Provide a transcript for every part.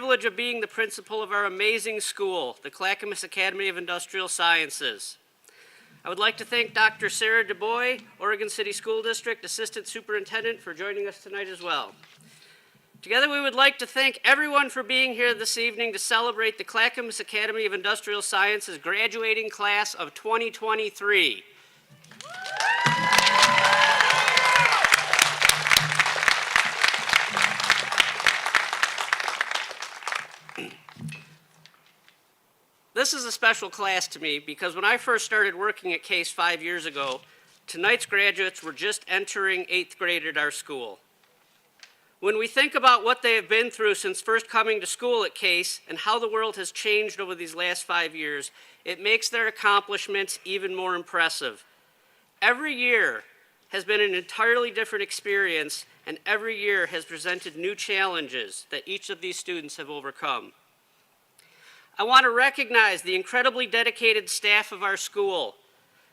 privilege of being the principal of our amazing school, the Clackamas Academy of Industrial Sciences. I would like to thank Dr. Sarah DuBois, Oregon City School District Assistant Superintendent, for joining us tonight as well. Together, we would like to thank everyone for being here this evening to celebrate the Clackamas Academy of Industrial Sciences graduating class of 2023. This is a special class to me because when I first started working at CAIS 5 years ago, tonight's graduates were just entering 8th grade at our school. When we think about what they have been through since first coming to school at CAIS and how the world has changed over these last 5 years, it makes their accomplishments even more impressive. Every year has been an entirely different experience, and every year has presented new challenges that each of these students have overcome. I want to recognize the incredibly dedicated staff of our school.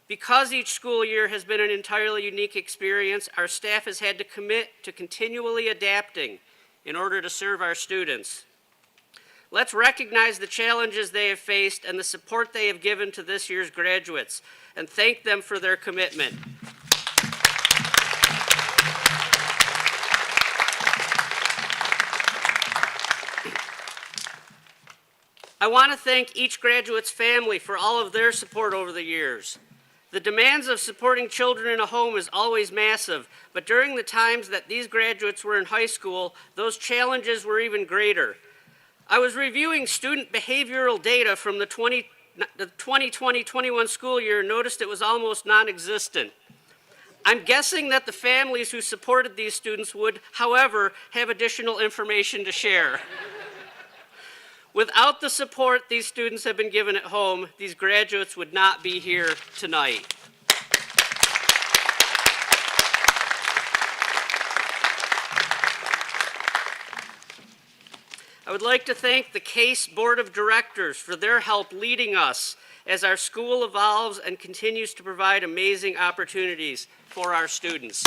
Because each school year has been an entirely unique experience, our staff has had to commit to continually adapting in order to serve our students. Let's recognize the challenges they have faced and the support they have given to this year's graduates, and thank them for their commitment. I want to thank each graduate's family for all of their support over the years. The demands of supporting children in a home is always massive, but during the times that these graduates were in high school, those challenges were even greater. I was reviewing student behavioral data from the 2020-21 school year and noticed it was almost non-existent. I'm guessing that the families who supported these students would, however, have additional information to share. Without the support these students have been given at home, these graduates would not be here tonight. I would like to thank the CAIS Board of Directors for their help leading us as our school evolves and continues to provide amazing opportunities for our students.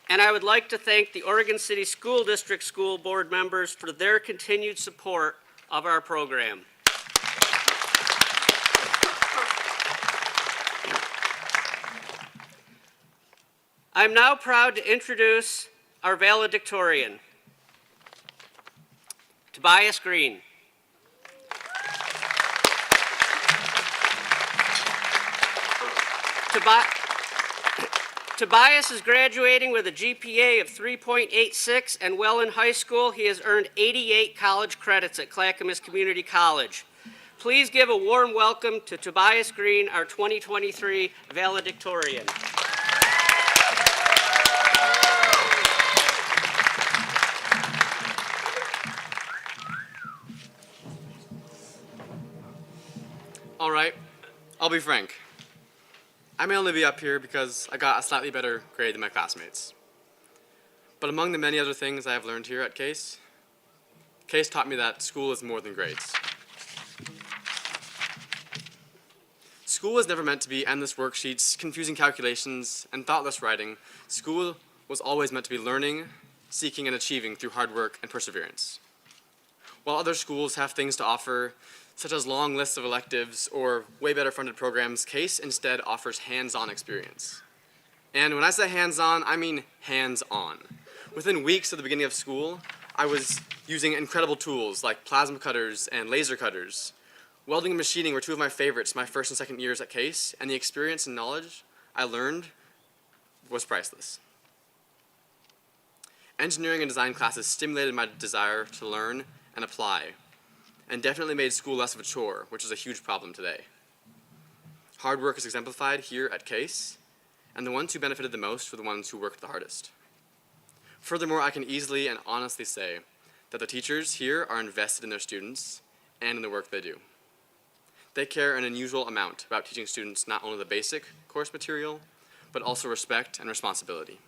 And I would like to thank the Oregon City School District School Board members for their continued support of our program. I'm now proud to introduce our valedictorian, Tobias Green. Tobias is graduating with a GPA of 3.86, and while in high school, he has earned 88 college credits at Clackamas Community College. Please give a warm welcome to Tobias Green, our 2023 valedictorian. All right, I'll be frank. I may only be up here because I got a slightly better grade than my classmates. But among the many other things I have learned here at CAIS, CAIS taught me that school is more than grades. School was never meant to be endless worksheets, confusing calculations, and thoughtless writing. School was always meant to be learning, seeking, and achieving through hard work and perseverance. While other schools have things to offer, such as long lists of electives or way better funded programs, CAIS instead offers hands-on experience. And when I say hands-on, I mean hands-on. Within weeks of the beginning of school, I was using incredible tools like plasma cutters and laser cutters. Welding and machining were two of my favorites my first and second years at CAIS, and the experience and knowledge I learned was priceless. Engineering and design classes stimulated my desire to learn and apply, and definitely made school less of a chore, which is a huge problem today. Hard work is exemplified here at CAIS, and the ones who benefited the most were the ones who worked the hardest. Furthermore, I can easily and honestly say that the teachers here are invested in their students and in the work they do. They care an unusual amount about teaching students not only the basic course material, but also respect and responsibility.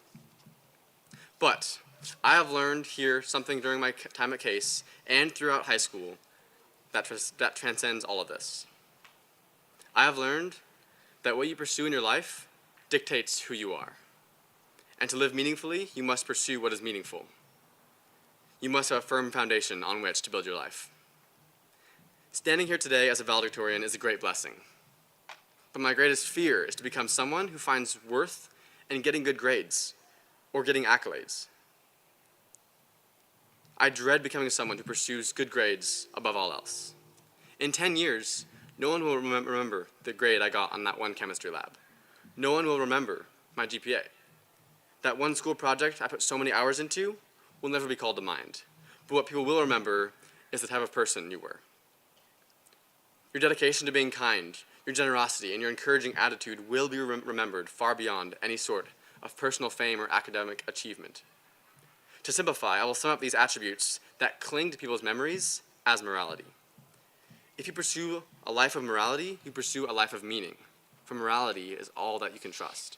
But I have learned here something during my time at CAIS and throughout high school that transcends all of this. I have learned that what you pursue in your life dictates who you are. And to live meaningfully, you must pursue what is meaningful. You must have a firm foundation on which to build your life. Standing here today as a valedictorian is a great blessing. But my greatest fear is to become someone who finds worth in getting good grades or getting accolades. I dread becoming someone who pursues good grades above all else. In 10 years, no one will remember the grade I got on that one chemistry lab. No one will remember my GPA. That one school project I put so many hours into will never be called to mind. But what people will remember is the type of person you were. Your dedication to being kind, your generosity, and your encouraging attitude will be remembered far beyond any sort of personal fame or academic achievement. To simplify, I will sum up these attributes that cling to people's memories as morality. If you pursue a life of morality, you pursue a life of meaning, for morality is all that you can trust.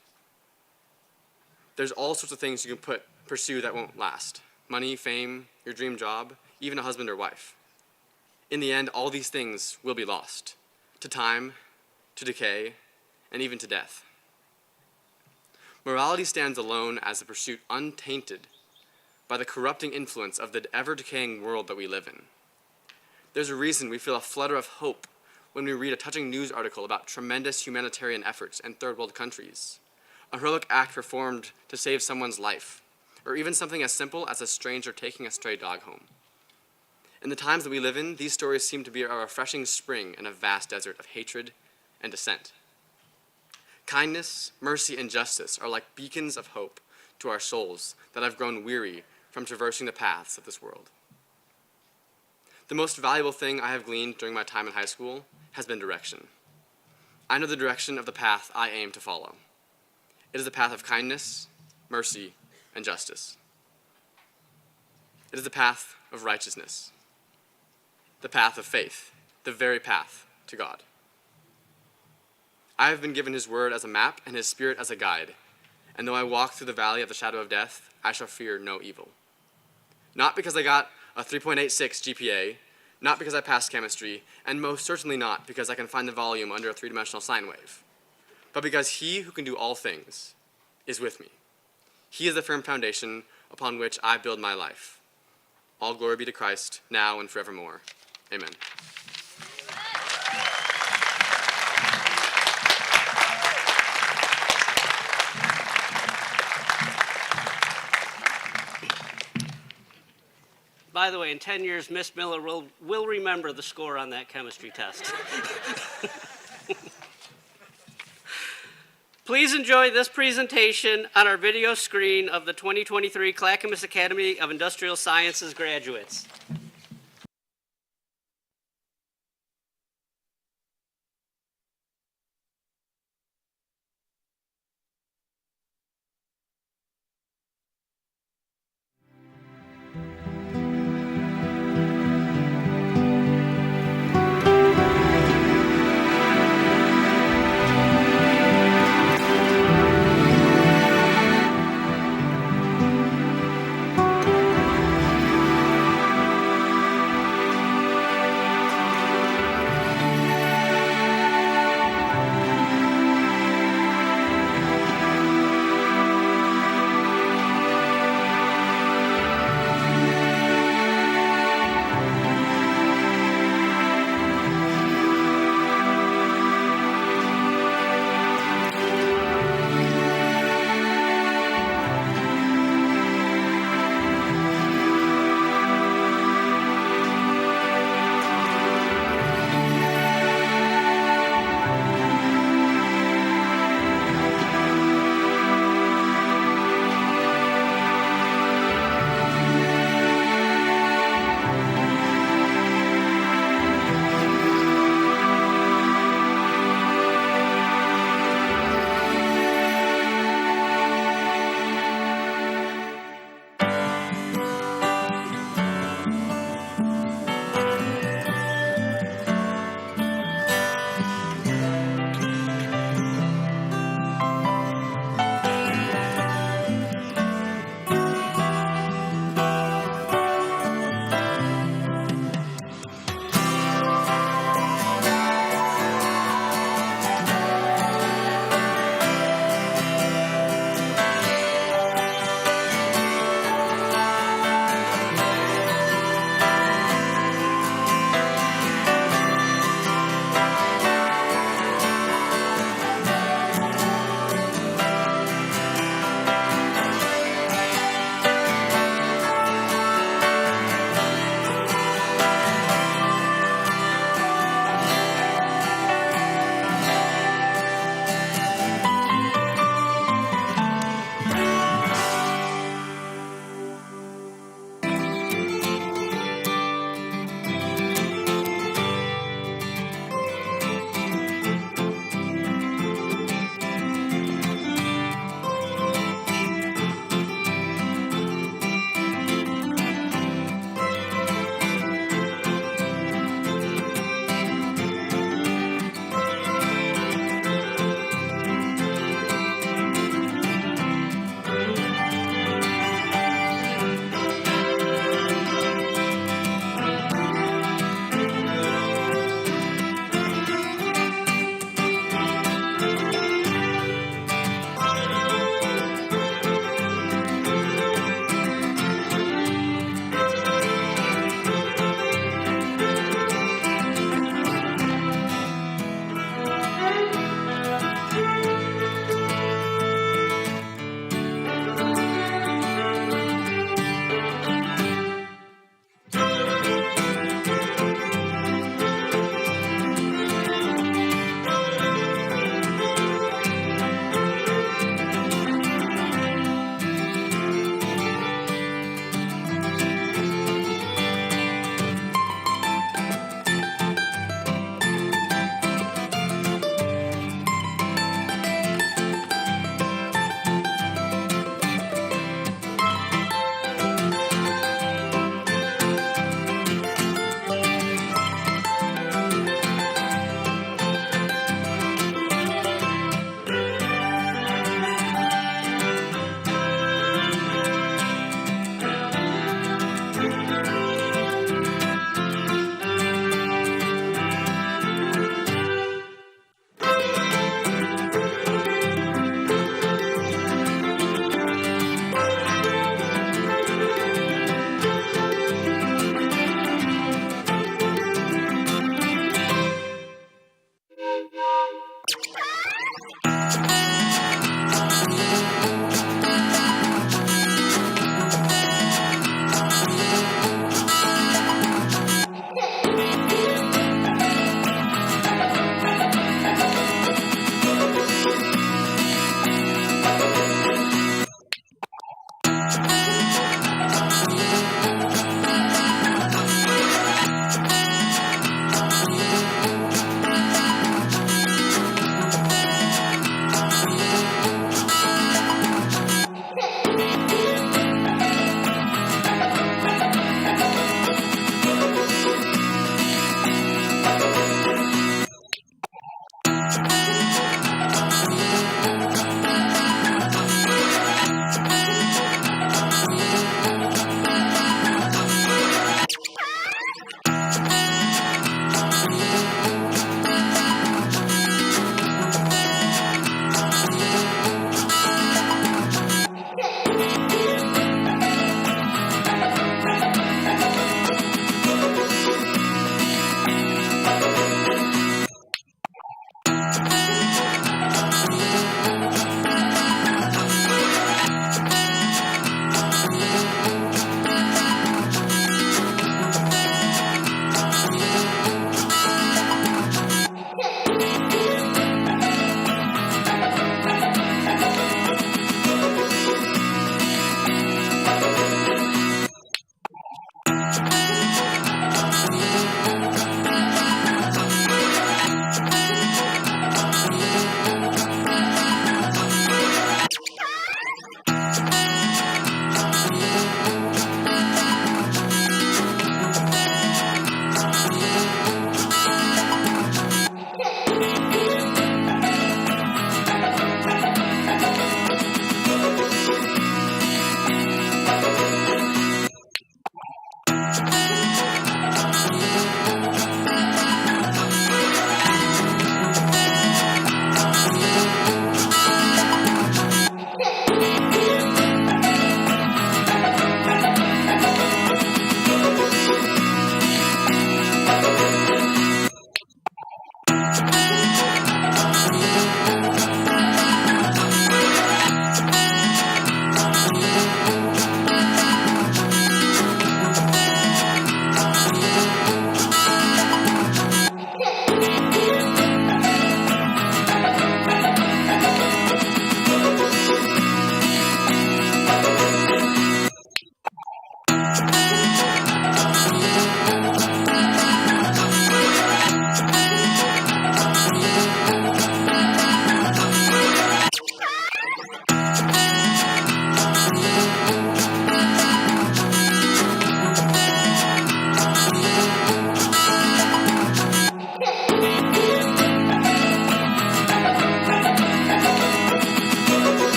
There's all sorts of things you can pursue that won't last. Money, fame, your dream job, even a husband or wife. In the end, all these things will be lost to time, to decay, and even to death. Morality stands alone as a pursuit untainted by the corrupting influence of the ever-decaying world that we live in. There's a reason we feel a flutter of hope when we read a touching news article about tremendous humanitarian efforts in third world countries, a heroic act performed to save someone's life, or even something as simple as a stranger taking a stray dog home. In the times that we live in, these stories seem to be a refreshing spring in a vast desert of hatred and dissent. Kindness, mercy, and justice are like beacons of hope to our souls that have grown weary from traversing the paths of this world. The most valuable thing I have gleaned during my time in high school has been direction. I know the direction of the path I aim to follow. It is the path of kindness, mercy, and justice. It is the path of righteousness, the path of faith, the very path to God. I have been given his word as a map and his spirit as a guide, and though I walk through the valley of the shadow of death, I shall fear no evil. Not because I got a 3.86 GPA, not because I passed chemistry, and most certainly not because I can find the volume under a three-dimensional sine wave, but because he who can do all things is with me. He is the firm foundation upon which I build my life. All glory be to Christ, now and forevermore. Amen. By the way, in 10 years, Miss Miller will remember the score on that chemistry test. Please enjoy this presentation on our video screen of the 2023 Clackamas Academy of Industrial Sciences graduates.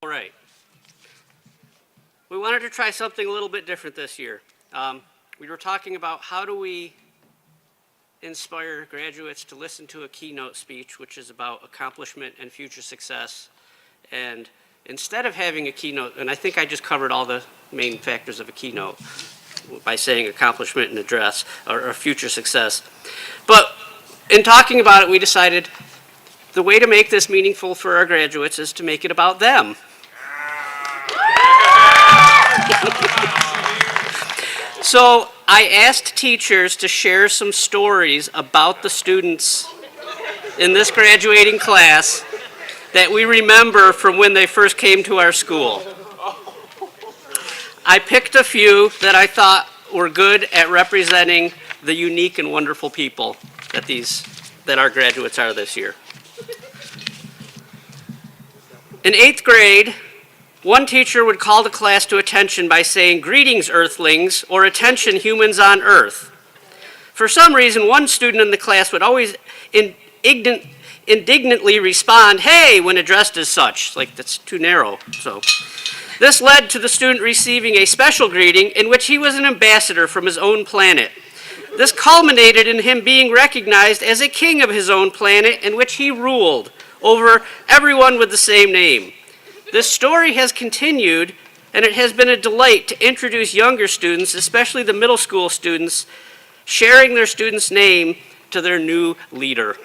All right. We wanted to try something a little bit different this year. We were talking about how do we inspire graduates to listen to a keynote speech, which is about accomplishment and future success. And instead of having a keynote, and I think I just covered all the main factors of a keynote by saying accomplishment and address or future success. But in talking about it, we decided the way to make this meaningful for our graduates is to make it about them. So I asked teachers to share some stories about the students in this graduating class that we remember from when they first came to our school. I picked a few that I thought were good at representing the unique and wonderful people that our graduates are this year. In 8th grade, one teacher would call the class to attention by saying, "Greetings, Earthlings," or "Attention, humans on Earth." For some reason, one student in the class would always indignantly respond, "Hey," when addressed as such. Like, that's too narrow. So this led to the student receiving a special greeting in which he was an ambassador from his own planet. This culminated in him being recognized as a king of his own planet in which he ruled over everyone with the same name. This story has continued, and it has been a delight to introduce younger students, especially the middle school students, sharing their student's name to their new leader.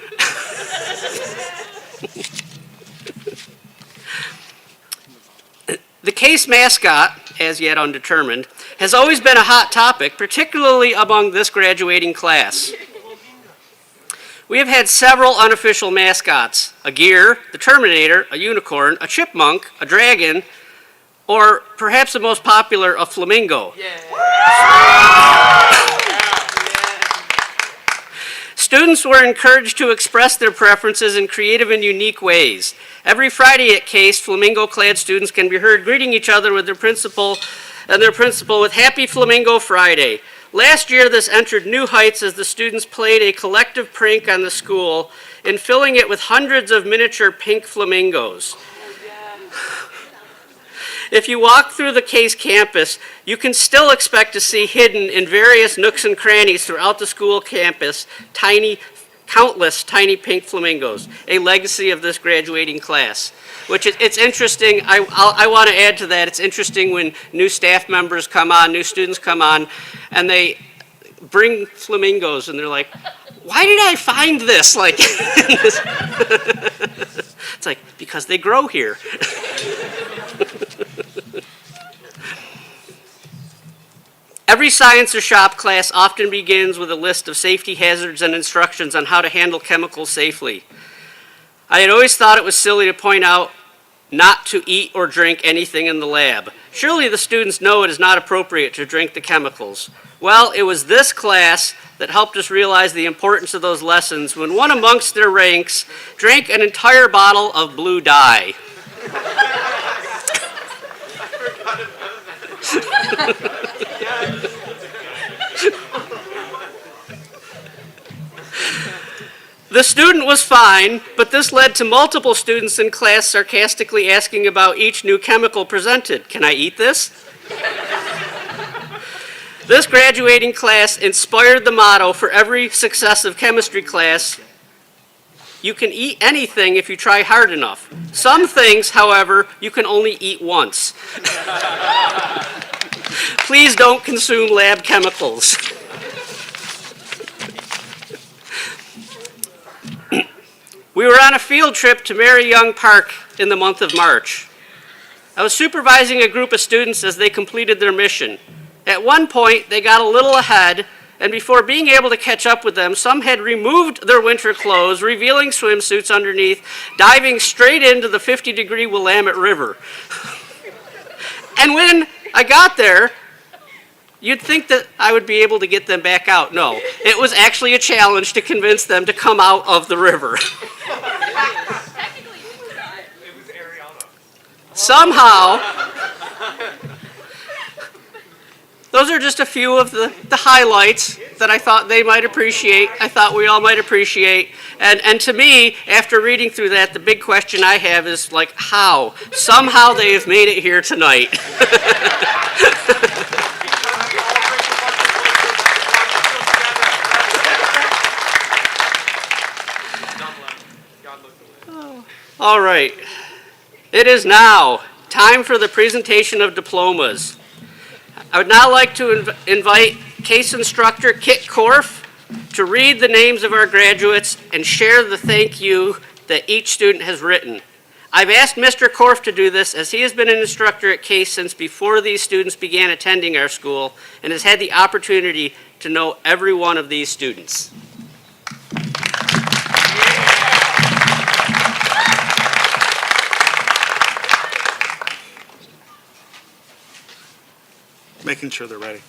The CAIS mascot, as yet undetermined, has always been a hot topic, particularly among this graduating class. We have had several unofficial mascots: a gear, the Terminator, a unicorn, a chipmunk, a dragon, or perhaps the most popular, a flamingo. Students were encouraged to express their preferences in creative and unique ways. Every Friday at CAIS, flamingo-clad students can be heard greeting each other with their principal with "Happy Flamingo Friday." Last year, this entered new heights as the students played a collective prank on the school in filling it with hundreds of miniature pink flamingos. If you walk through the CAIS campus, you can still expect to see hidden in various nooks and crannies throughout the school campus countless tiny pink flamingos, a legacy of this graduating class. Which it's interesting, I want to add to that, it's interesting when new staff members come on, new students come on, and they bring flamingos and they're like, "Why did I find this?" Like, it's like, because they grow here. Every science or shop class often begins with a list of safety hazards and instructions on how to handle chemicals safely. I had always thought it was silly to point out not to eat or drink anything in the lab. Surely the students know it is not appropriate to drink the chemicals. Well, it was this class that helped us realize the importance of those lessons when one amongst their ranks drank an entire bottle of blue dye. The student was fine, but this led to multiple students in class sarcastically asking about each new chemical presented. "Can I eat this?" This graduating class inspired the motto for every successive chemistry class: you can eat anything if you try hard enough. Some things, however, you can only eat once. Please don't consume lab chemicals. We were on a field trip to Mary Young Park in the month of March. I was supervising a group of students as they completed their mission. At one point, they got a little ahead, and before being able to catch up with them, some had removed their winter clothes, revealing swimsuits underneath, diving straight into the 50-degree Willamette River. And when I got there, you'd think that I would be able to get them back out. No, it was actually a challenge to convince them to come out of the river. Somehow, those are just a few of the highlights that I thought they might appreciate, I thought we all might appreciate. And to me, after reading through that, the big question I have is like, how? Somehow they have made it here tonight. All right. It is now time for the presentation of diplomas. I would now like to invite CAIS instructor Kit Korf to read the names of our graduates and share the thank you that each student has written. I've asked Mr. Korf to do this as he has been an instructor at CAIS since before these students began attending our school and has had the opportunity to know every one of these students. Making sure they're ready.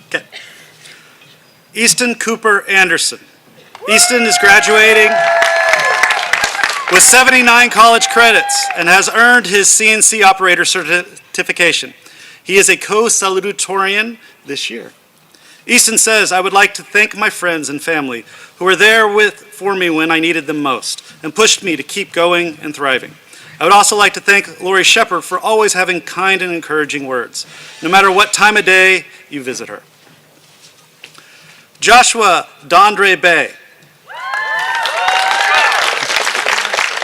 Okay. Easton Cooper Anderson. Easton is graduating with 79 college credits and has earned his CNC operator certification. He is a co-salutatorian this year. Easton says, I would like to thank my friends and family who were there for me when I needed them most and pushed me to keep going and thriving. I would also like to thank Lori Shepard for always having kind and encouraging words, no matter what time of day you visit her. Joshua Dondre Bay.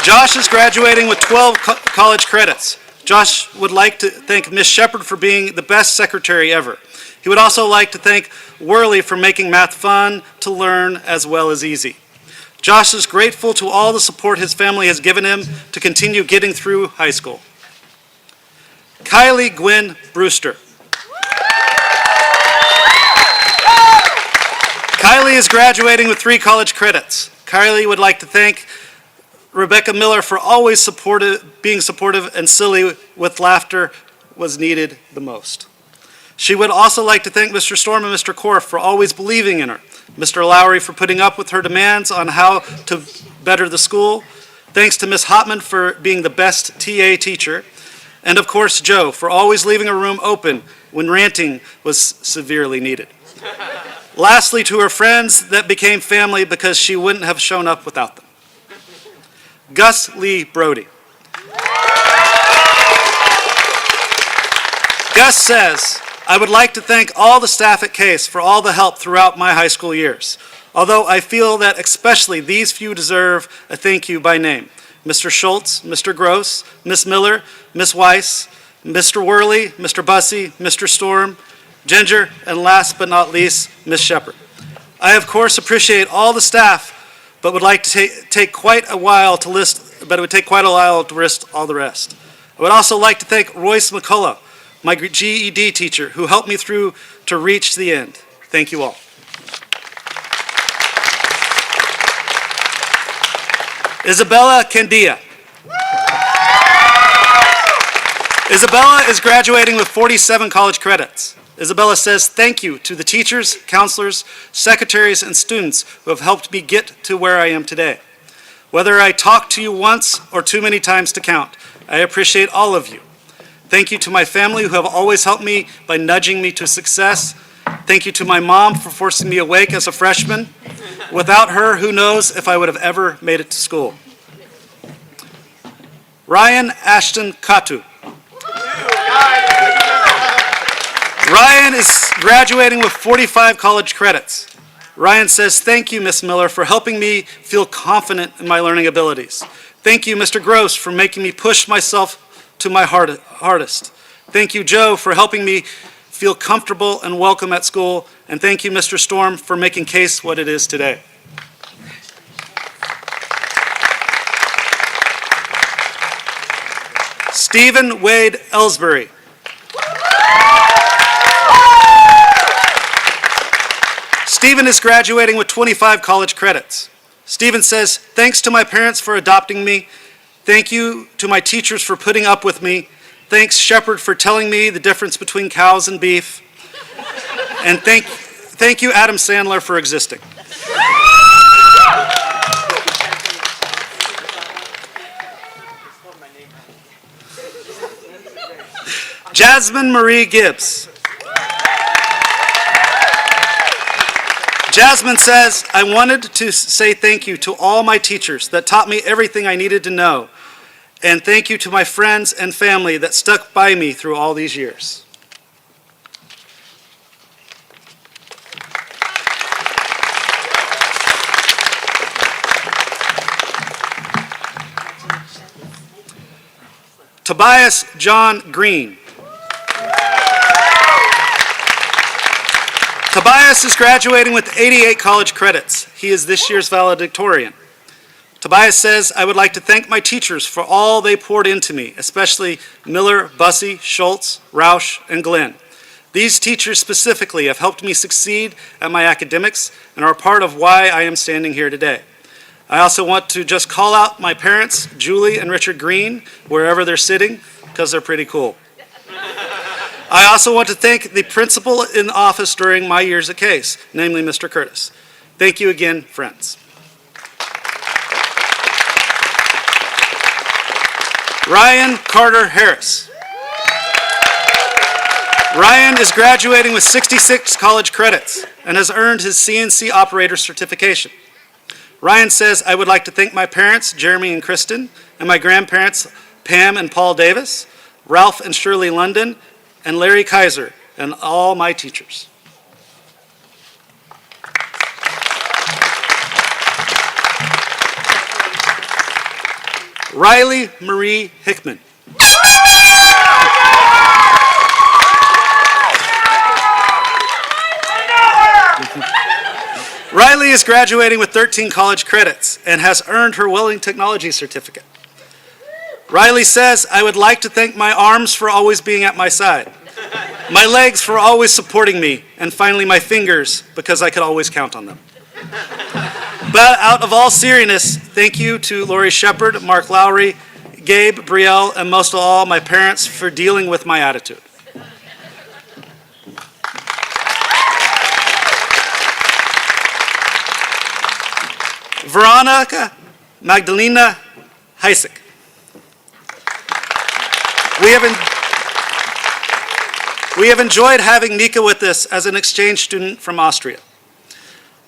Josh is graduating with 12 college credits. Josh would like to thank Ms. Shepard for being the best secretary ever. He would also like to thank Worley for making math fun to learn as well as easy. Josh is grateful to all the support his family has given him to continue getting through high school. Kylie Gwynn Brewster. Kylie is graduating with 3 college credits. Kylie would like to thank Rebecca Miller for always being supportive and silly with laughter was needed the most. She would also like to thank Mr. Storm and Mr. Korf for always believing in her, Mr. Lowry for putting up with her demands on how to better the school, thanks to Ms. Hotman for being the best TA teacher, and of course Joe for always leaving a room open when ranting was severely needed. Lastly, to her friends that became family because she wouldn't have shown up without them. Gus Lee Brody. Gus says, I would like to thank all the staff at CAIS for all the help throughout my high school years, although I feel that especially these few deserve a thank you by name. Mr. Schultz, Mr. Gross, Ms. Miller, Ms. Weiss, Mr. Worley, Mr. Bussey, Mr. Storm, Ginger, and last but not least, Ms. Shepard. I, of course, appreciate all the staff, but would like to take quite a while to list all the rest. I would also like to thank Royce McCullough, my GED teacher, who helped me through to reach the end. Thank you all. Isabella Candia. Isabella is graduating with 47 college credits. Isabella says thank you to the teachers, counselors, secretaries, and students who have helped me get to where I am today. Whether I talk to you once or too many times to count, I appreciate all of you. Thank you to my family who have always helped me by nudging me to success. Thank you to my mom for forcing me awake as a freshman. Without her, who knows if I would have ever made it to school. Ryan Ashton Katu. Ryan is graduating with 45 college credits. Ryan says, thank you, Ms. Miller, for helping me feel confident in my learning abilities. Thank you, Mr. Gross, for making me push myself to my hardest. Thank you, Joe, for helping me feel comfortable and welcome at school. And thank you, Mr. Storm, for making CAIS what it is today. Stephen Wade Ellsbury. Stephen is graduating with 25 college credits. Stephen says, thanks to my parents for adopting me. Thank you to my teachers for putting up with me. Thanks, Shepherd, for telling me the difference between cows and beef. And thank you, Adam Sandler, for existing. Jasmine Marie Gibbs. Jasmine says, I wanted to say thank you to all my teachers that taught me everything I needed to know. And thank you to my friends and family that stuck by me through all these years. Tobias John Green. Tobias is graduating with 88 college credits. He is this year's valedictorian. Tobias says, I would like to thank my teachers for all they poured into me, especially Miller, Bussey, Schultz, Rausch, and Glenn. These teachers specifically have helped me succeed at my academics and are part of why I am standing here today. I also want to just call out my parents, Julie and Richard Green, wherever they're sitting, because they're pretty cool. I also want to thank the principal in the office during my years at CAIS, namely Mr. Curtis. Thank you again, friends. Ryan Carter Harris. Ryan is graduating with 66 college credits and has earned his CNC operator certification. Ryan says, I would like to thank my parents, Jeremy and Kristen, and my grandparents, Pam and Paul Davis, Ralph and Shirley London, and Larry Kaiser, and all my teachers. Riley Marie Hickman. Riley is graduating with 13 college credits and has earned her welding technology certificate. Riley says, I would like to thank my arms for always being at my side, my legs for always supporting me, and finally my fingers because I could always count on them. But out of all seriousness, thank you to Lori Shepard, Mark Lowry, Gabe, Brielle, and most of all, my parents for dealing with my attitude. Veronica Magdalena Heisek. We have enjoyed having Nika with us as an exchange student from Austria.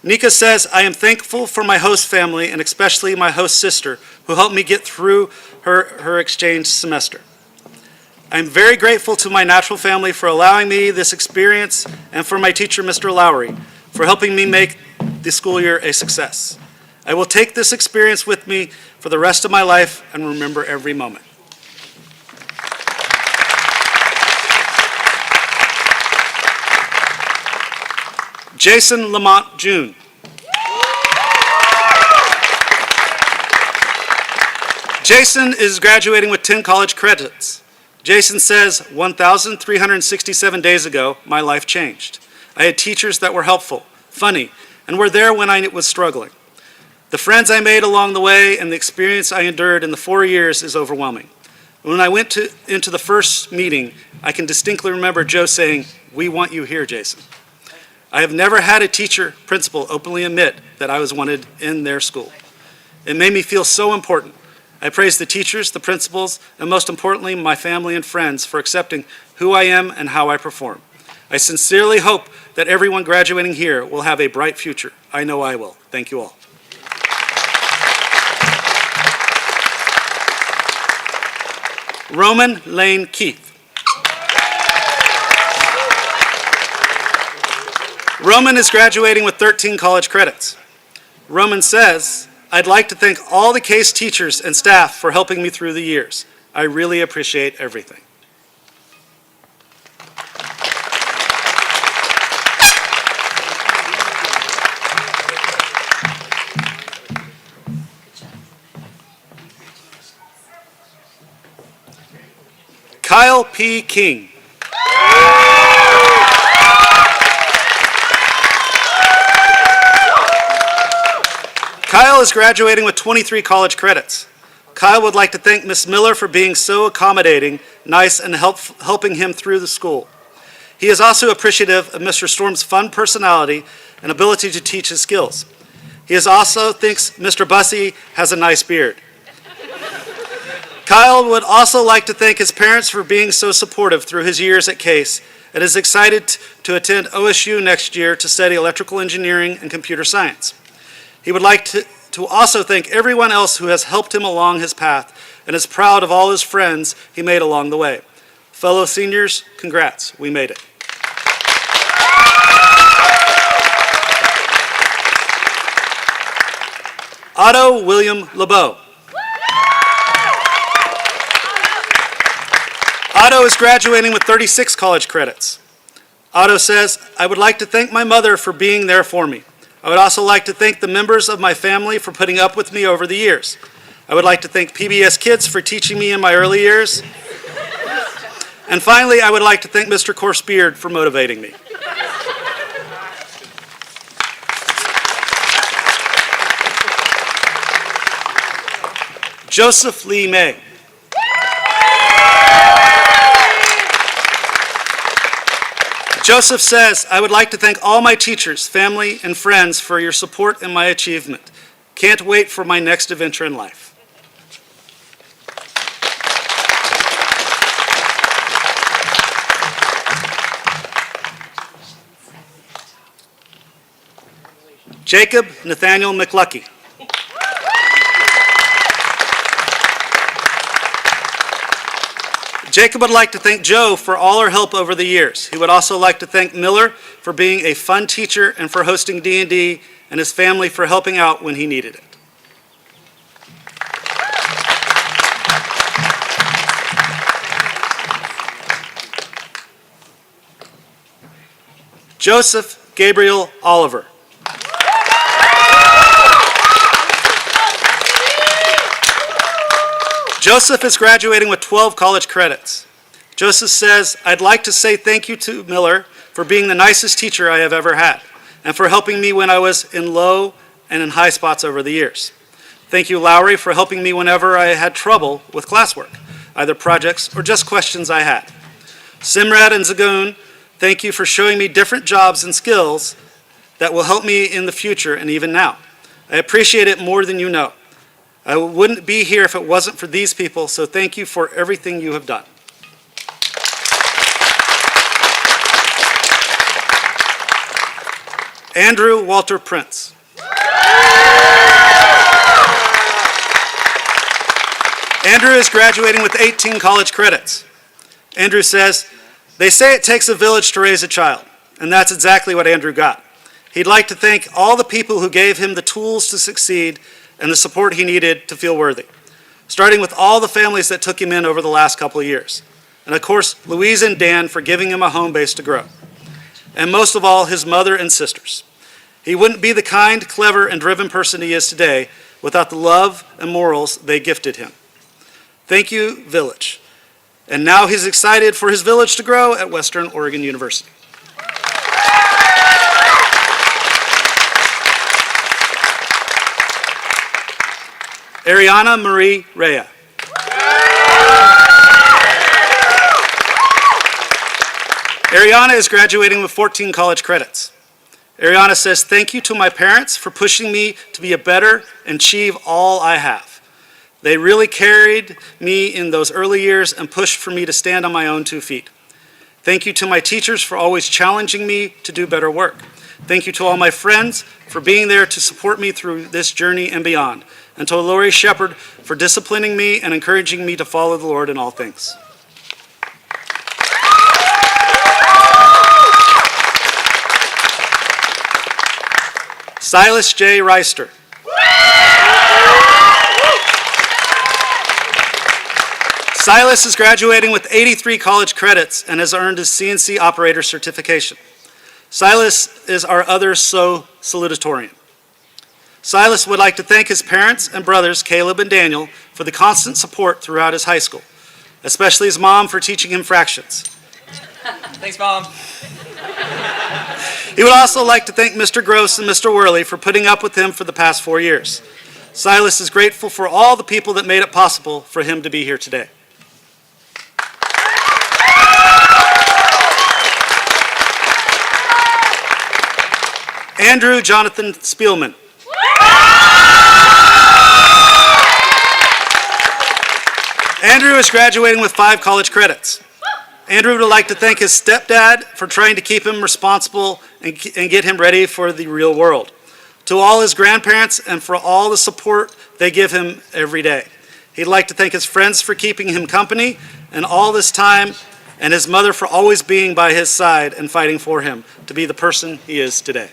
Nika says, I am thankful for my host family and especially my host sister who helped me get through her exchange semester. I'm very grateful to my natural family for allowing me this experience and for my teacher, Mr. Lowry, for helping me make the school year a success. I will take this experience with me for the rest of my life and remember every moment. Jason Lamont June. Jason is graduating with 10 college credits. Jason says, 1,367 days ago, my life changed. I had teachers that were helpful, funny, and were there when I was struggling. The friends I made along the way and the experience I endured in the 4 years is overwhelming. When I went into the first meeting, I can distinctly remember Joe saying, we want you here, Jason. I have never had a teacher, principal openly admit that I was wanted in their school. It made me feel so important. I praise the teachers, the principals, and most importantly, my family and friends for accepting who I am and how I perform. I sincerely hope that everyone graduating here will have a bright future. I know I will. Thank you all. Roman Lane Keith. Roman is graduating with 13 college credits. Roman says, I'd like to thank all the CAIS teachers and staff for helping me through the years. I really appreciate everything. Kyle P. King. Kyle is graduating with 23 college credits. Kyle would like to thank Ms. Miller for being so accommodating, nice, and helping him through the school. He is also appreciative of Mr. Storm's fun personality and ability to teach his skills. He also thinks Mr. Bussey has a nice beard. Kyle would also like to thank his parents for being so supportive through his years at CAIS and is excited to attend OSU next year to study electrical engineering and computer science. He would like to also thank everyone else who has helped him along his path and is proud of all his friends he made along the way. Fellow seniors, congrats, we made it. Otto William LeBeau. Otto is graduating with 36 college credits. Otto says, I would like to thank my mother for being there for me. I would also like to thank the members of my family for putting up with me over the years. I would like to thank PBS Kids for teaching me in my early years. And finally, I would like to thank Mr. Coarse Beard for motivating me. Joseph Lee May. Joseph says, I would like to thank all my teachers, family, and friends for your support in my achievement. Can't wait for my next adventure in life. Jacob Nathaniel McLucky. Jacob would like to thank Joe for all her help over the years. He would also like to thank Miller for being a fun teacher and for hosting D&D, and his family for helping out when he needed it. Joseph Gabriel Oliver. Joseph is graduating with 12 college credits. Joseph says, I'd like to say thank you to Miller for being the nicest teacher I have ever had and for helping me when I was in low and in high spots over the years. Thank you, Lowry, for helping me whenever I had trouble with classwork, either projects or just questions I had. Simrad and Zagoon, thank you for showing me different jobs and skills that will help me in the future and even now. I appreciate it more than you know. I wouldn't be here if it wasn't for these people, so thank you for everything you have done. Andrew Walter Prince. Andrew is graduating with 18 college credits. Andrew says, they say it takes a village to raise a child, and that's exactly what Andrew got. He'd like to thank all the people who gave him the tools to succeed and the support he needed to feel worthy, starting with all the families that took him in over the last couple of years. And of course, Louise and Dan for giving him a home base to grow. And most of all, his mother and sisters. He wouldn't be the kind, clever, and driven person he is today without the love and morals they gifted him. Thank you, Village. And now he's excited for his village to grow at Western Oregon University. Ariana Marie Rea. Ariana is graduating with 14 college credits. Ariana says, thank you to my parents for pushing me to be a better and achieve all I have. They really carried me in those early years and pushed for me to stand on my own 2 feet. Thank you to my teachers for always challenging me to do better work. Thank you to all my friends for being there to support me through this journey and beyond. And to Lori Shepard for disciplining me and encouraging me to follow the Lord in all things. Silas J. Reister. Silas is graduating with 83 college credits and has earned his CNC operator certification. Silas is our other salutatorian. Silas would like to thank his parents and brothers, Caleb and Daniel, for the constant support throughout his high school especially his mom for teaching him fractions. Thanks, Mom. He would also like to thank Mr. Gross and Mr. Worley for putting up with him for the past 4 years. Silas is grateful for all the people that made it possible for him to be here today. Andrew Jonathan Spielman. Andrew is graduating with 5 college credits. Andrew would like to thank his stepdad for trying to keep him responsible and get him ready for the real world. To all his grandparents and for all the support they give him every day. He'd like to thank his friends for keeping him company and all this time, and his mother for always being by his side and fighting for him to be the person he is today.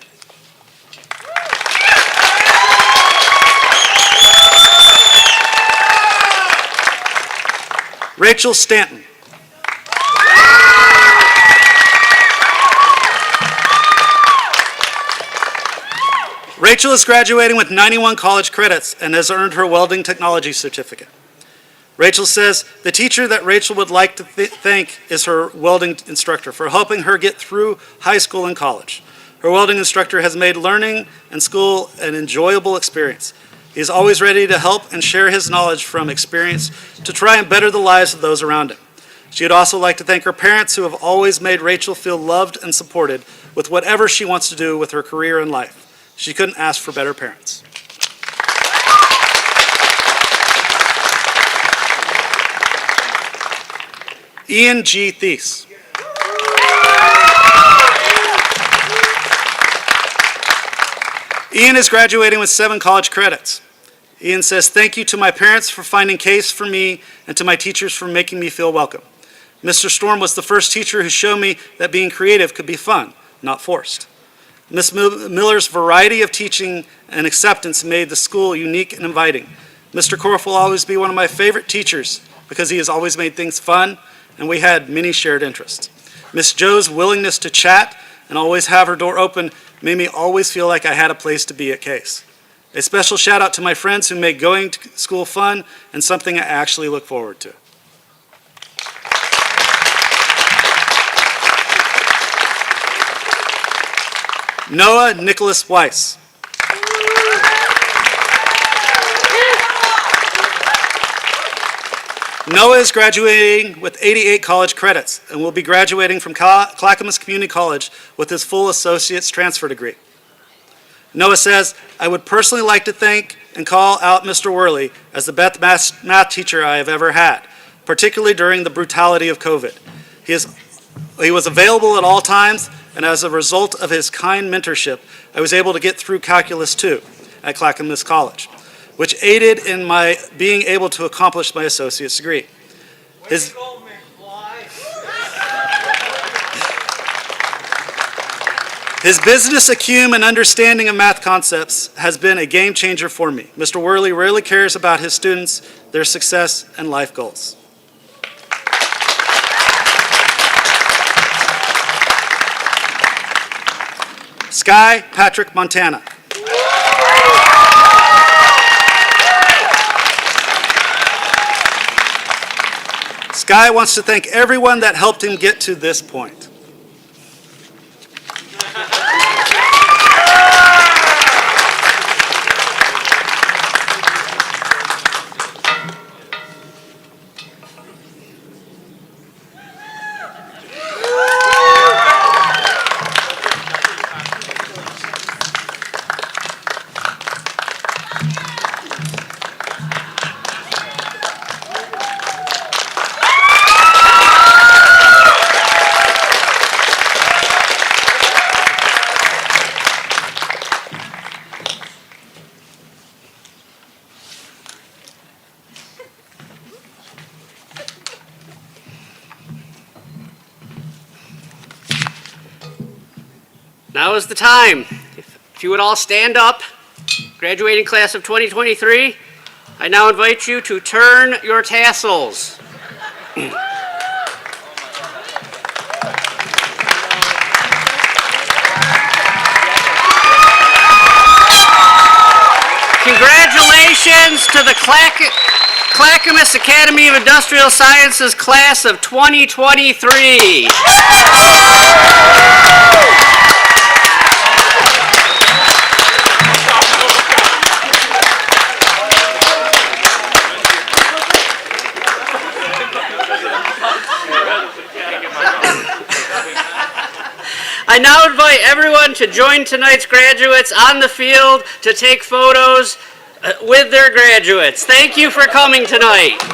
Rachel Stanton. Rachel is graduating with 91 college credits and has earned her welding technology certificate. Rachel says the teacher that Rachel would like to thank is her welding instructor for helping her get through high school and college. Her welding instructor has made learning and school an enjoyable experience. He is always ready to help and share his knowledge from experience to try and better the lives of those around him. She would also like to thank her parents who have always made Rachel feel loved and supported with whatever she wants to do with her career and life. She couldn't ask for better parents. Ian G. Thies. Ian is graduating with 7 college credits. Ian says, thank you to my parents for finding CAIS for me and to my teachers for making me feel welcome. Mr. Storm was the first teacher who showed me that being creative could be fun, not forced. Ms. Miller's variety of teaching and acceptance made the school unique and inviting. Mr. Korf will always be one of my favorite teachers because he has always made things fun and we had many shared interests. Ms. Joe's willingness to chat and always have her door open made me always feel like I had a place to be at CAIS. A special shout out to my friends who make going to school fun and something I actually look forward to. Noah Nicholas Weiss. Noah is graduating with 88 college credits and will be graduating from Clackamas Community College with his full associate's transfer degree. Noah says, I would personally like to thank and call out Mr. Worley as the best math teacher I have ever had, particularly during the brutality of COVID. He was available at all times, and as a result of his kind mentorship, I was able to get through Calculus 2 at Clackamas College, which aided in my being able to accomplish my associate's degree. His business acumen and understanding of math concepts has been a game changer for me. Mr. Worley rarely cares about his students, their success, and life goals. Sky Patrick Montana. Sky wants to thank everyone that helped him get to this point. Now is the time. If you would all stand up, graduating class of 2023, I now invite you to turn your tassels. Congratulations to the Clackamas Academy of Industrial Sciences class of 2023. I now invite everyone to join tonight's graduates on the field to take photos with their graduates. Thank you for coming tonight.